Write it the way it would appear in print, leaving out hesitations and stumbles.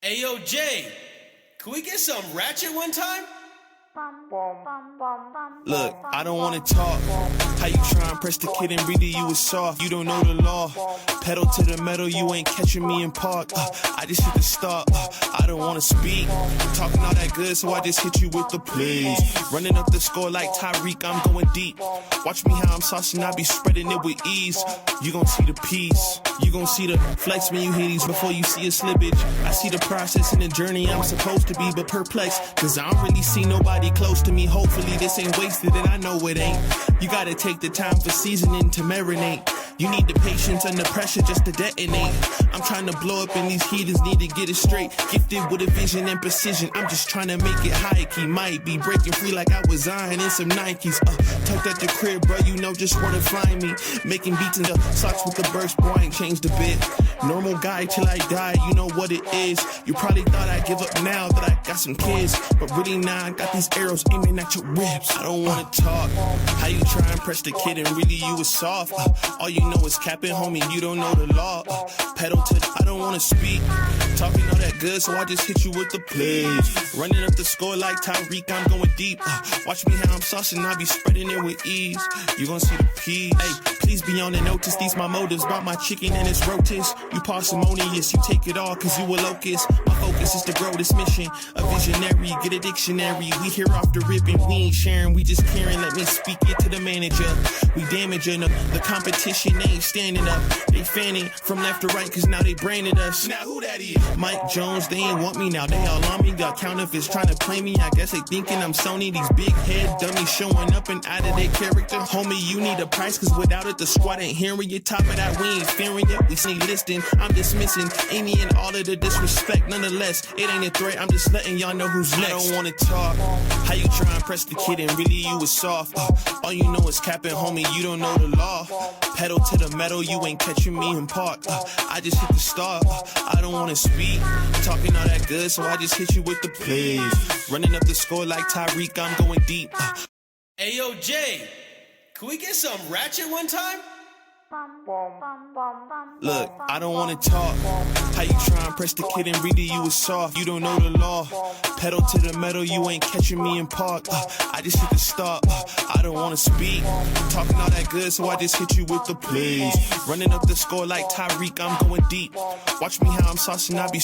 Hey, yo, Jay, can we get some ratchet one time? Look, I don't wanna talk. How you try and press the kid and really you was soft. You don't know the law. Pedal to the metal, you ain't catching me in park. I just hit the stop. I don't wanna speak. Talking all that good, so I just hit you with the plays. Running up the score like Tyreek, I'm going deep. Watch me how I'm saucing, I be spreading it with ease. You gon' see the peace. You gon' see the flex when you hear these before you see a slippage. I see the process and the journey I'm supposed to be, but perplexed. Cause I don't really see nobody close to me. Hopefully this ain't wasted and I know it ain't. You gotta take the time for seasoning to marinate. You need the patience under pressure just to detonate. I'm trying to blow up and these heathens need to get it straight. Gifted with a vision and precision, I'm just trying to make it high key. Might be breaking free like I was Zion in some Nikes. Tucked at the crib, bro, you know just where to find me. Making beats in the socks with the burst, boy, I ain't changed a bit. Normal guy till I die, you know what it is. You probably thought I'd give up now that I got some kids, but really now I got these arrows aiming at your ribs. I don't wanna talk. How you try and press the kid and really you was soft. All you know is capping, homie, you don't know the law. Pedal to I don't wanna speak. Talking all that good, so I just hit you with the plays. Running up the score like Tyreek, I'm going deep. Watch me how I'm saucing, I be spreading it with ease. You gon' see the peas. Hey, please be on the notice, these my motives. Brought my chicken and it's rotis. You parsimonious, you take it all cause you a locust. My focus is to grow this mission. A visionary, get a dictionary. We here off the rip and we ain't sharing, we just caring. Let me speak it to the manager. We damaging the competition, they ain't standing up. They fanning from left to right cause now they branded us. Now who that is? Mike Jones, they ain't want me now, they all on me. Got counterfeits trying to play me, I guess they thinking I'm Sony. These big head dummies showing up and out of their character. Homie, you need a price cause without it the squad ain't hearing you. Top of that, we ain't fearing it, we see listing. I'm dismissing any and all of the disrespect. Nonetheless, it ain't a threat, I'm just letting y'all know who's next. I don't wanna talk. How you try and press the kid and really you was soft. All you know is capping, homie, you don't know the law. Pedal to the metal, you ain't catching me in park. I just hit the start. I don't wanna speak. Talking all that good, so I just hit you with the plays. Running up the score like Tyreek, I'm going deep. Hey, yo, Jay, can we get some ratchet one time? Look, I don't wanna talk. How you try and press the kid and really you was soft. You don't know the law. Pedal to the metal, you ain't catching me in park. I just hit the stop. I don't wanna speak. Talking all that good, so I just hit you with the plays. Running up the score like Tyreek, I'm going deep. Watch me how I'm saucing, I be